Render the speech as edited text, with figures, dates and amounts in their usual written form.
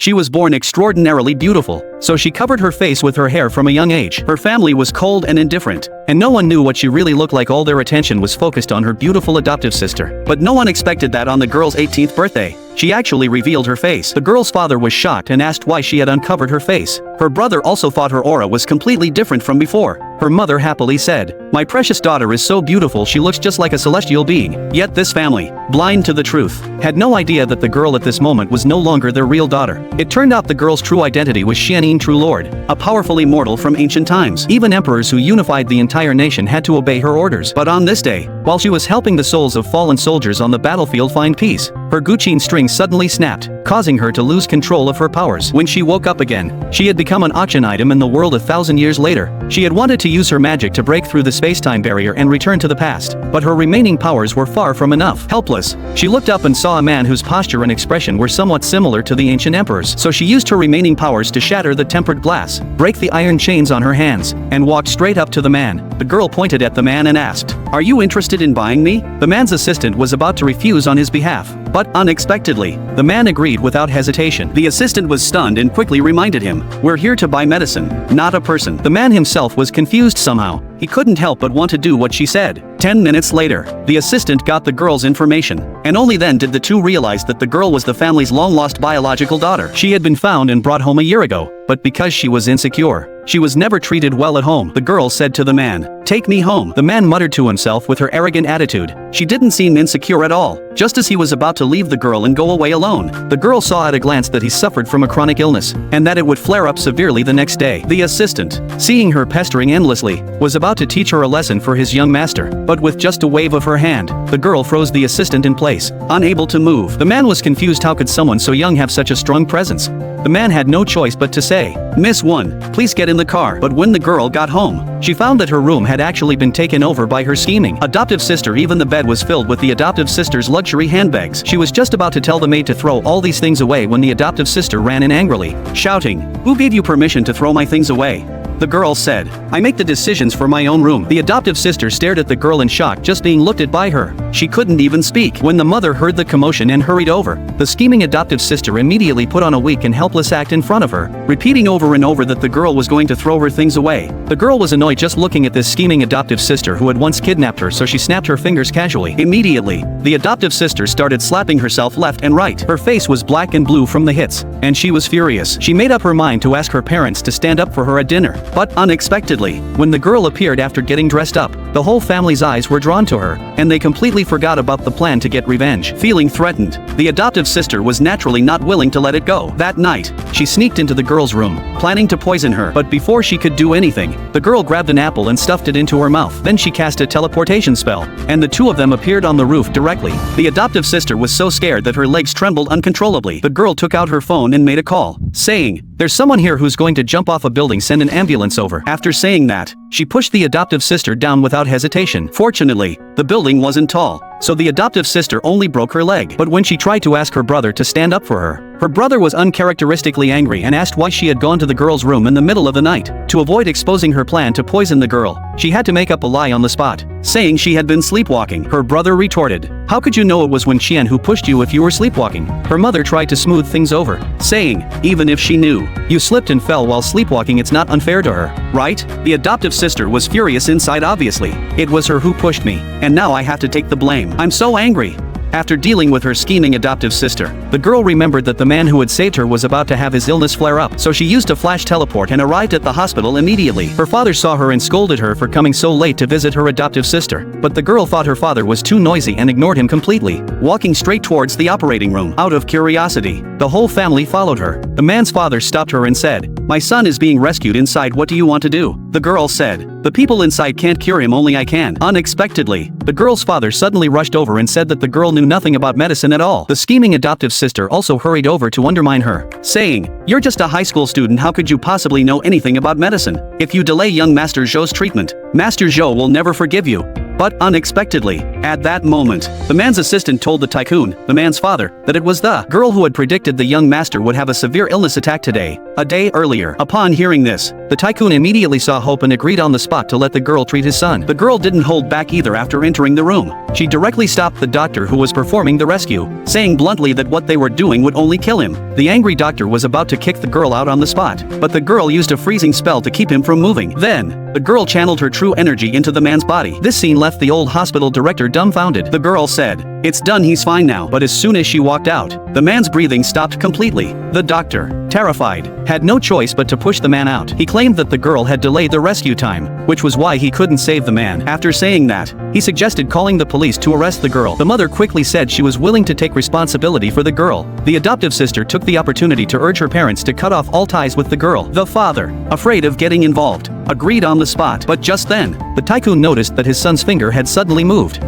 She was born extraordinarily beautiful, so she covered her face with her hair from a young age. Her family was cold and indifferent, and no one knew what she really looked like. All their attention was focused on her beautiful adoptive sister. But no one expected that on the girl's 18th birthday, she actually revealed her face. The girl's father was shocked and asked why she had uncovered her face. Her brother also thought her aura was completely different from before. Her mother happily said, "My precious daughter is so beautiful, she looks just like a celestial being." Yet this family, blind to the truth, had no idea that the girl at this moment was no longer their real daughter. It turned out the girl's true identity was Xianyin True Lord, a powerful immortal from ancient times. Even emperors who unified the entire nation had to obey her orders. But on this day, while she was helping the souls of fallen soldiers on the battlefield find peace, her Guqin string suddenly snapped, causing her to lose control of her powers. When she woke up again, she had become an auction item in the world 1,000 years later. She had wanted to use her magic to break through the space-time barrier and return to the past, but her remaining powers were far from enough. Helpless, she looked up and saw a man whose posture and expression were somewhat similar to the ancient emperors. So she used her remaining powers to shatter the tempered glass, break the iron chains on her hands, and walked straight up to the man. The girl pointed at the man and asked, "Are you interested in buying me?" The man's assistant was about to refuse on his behalf, but unexpectedly, the man agreed without hesitation. The assistant was stunned and quickly reminded him, "We're here to buy medicine, not a person." The man himself was confused somehow. He couldn't help but want to do what she said. 10 minutes later, the assistant got the girl's information, and only then did the two realize that the girl was the family's long-lost biological daughter. She had been found and brought home a year ago, but because she was insecure, she was never treated well at home. The girl said to the man, "Take me home." The man muttered to himself with her arrogant attitude. She didn't seem insecure at all. Just as he was about to leave the girl and go away alone, the girl saw at a glance that he suffered from a chronic illness, and that it would flare up severely the next day. The assistant, seeing her pestering endlessly, was about to teach her a lesson for his young master, but with just a wave of her hand, the girl froze the assistant in place, unable to move. The man was confused. How could someone so young have such a strong presence? The man had no choice but to say, "Miss One, please get in the car." But when the girl got home, she found that her room had actually been taken over by her scheming adoptive sister. Even the bed was filled with the adoptive sister's luxury handbags. She was just about to tell the maid to throw all these things away when the adoptive sister ran in angrily, shouting, "Who gave you permission to throw my things away?" The girl said, "I make the decisions for my own room." The adoptive sister stared at the girl in shock, just being looked at by her. She couldn't even speak. When the mother heard the commotion and hurried over, the scheming adoptive sister immediately put on a weak and helpless act in front of her, repeating over and over that the girl was going to throw her things away. The girl was annoyed just looking at this scheming adoptive sister who had once kidnapped her, so she snapped her fingers casually. Immediately, the adoptive sister started slapping herself left and right. Her face was black and blue from the hits, and she was furious. She made up her mind to ask her parents to stand up for her at dinner. But unexpectedly, when the girl appeared after getting dressed up, the whole family's eyes were drawn to her, and they completely forgot about the plan to get revenge. Feeling threatened, the adoptive sister was naturally not willing to let it go. That night, she sneaked into the girl's room, planning to poison her. But before she could do anything, the girl grabbed an apple and stuffed it into her mouth. Then she cast a teleportation spell, and the two of them appeared on the roof directly. The adoptive sister was so scared that her legs trembled uncontrollably. The girl took out her phone and made a call, saying, "There's someone here who's going to jump off a building, send an ambulance over." After saying that, she pushed the adoptive sister down without hesitation. Fortunately, the building wasn't tall, so the adoptive sister only broke her leg. But when she tried to ask her brother to stand up for her brother was uncharacteristically angry and asked why she had gone to the girl's room in the middle of the night. To avoid exposing her plan to poison the girl, she had to make up a lie on the spot, saying she had been sleepwalking. Her brother retorted, "How could you know it was Wen Qian who pushed you if you were sleepwalking?" Her mother tried to smooth things over, saying, "Even if she knew, you slipped and fell while sleepwalking, it's not unfair to her, right?" The adoptive sister was furious inside. Obviously, it was her who pushed me, and now I have to take the blame. I'm so angry. After dealing with her scheming adoptive sister, the girl remembered that the man who had saved her was about to have his illness flare up, so she used a flash teleport and arrived at the hospital immediately. Her father saw her and scolded her for coming so late to visit her adoptive sister, but the girl thought her father was too noisy and ignored him completely, walking straight towards the operating room. Out of curiosity, the whole family followed her. The man's father stopped her and said, "My son is being rescued inside. What do you want to do?" The girl said, "The people inside can't cure him, only I can." Unexpectedly, the girl's father suddenly rushed over and said that the girl knew nothing about medicine at all. The scheming adoptive sister also hurried over to undermine her, saying, "You're just a high school student. How could you possibly know anything about medicine? If you delay young Master Zhou's treatment, Master Zhou will never forgive you." But unexpectedly, at that moment, the man's assistant told the tycoon, the man's father, that it was the girl who had predicted the young master would have a severe illness attack today. a day earlier. Upon hearing this, the tycoon immediately saw hope and agreed on the spot to let the girl treat his son. The girl didn't hold back either after entering the room. She directly stopped the doctor who was performing the rescue, saying bluntly that what they were doing would only kill him. The angry doctor was about to kick the girl out on the spot, but the girl used a freezing spell to keep him from moving. Then, the girl channeled her true energy into the man's body. This scene left the old hospital director dumbfounded. The girl said, "It's done, he's fine now." But as soon as she walked out, the man's breathing stopped completely. The doctor, terrified, had no choice but to push the man out. He claimed that the girl had delayed the rescue time, which was why he couldn't save the man. After saying that, he suggested calling the police to arrest the girl. The mother quickly said she was willing to take responsibility for the girl. The adoptive sister took the opportunity to urge her parents to cut off all ties with the girl. The father, afraid of getting involved, agreed on the spot. But just then, the tycoon noticed that his son's finger had suddenly moved.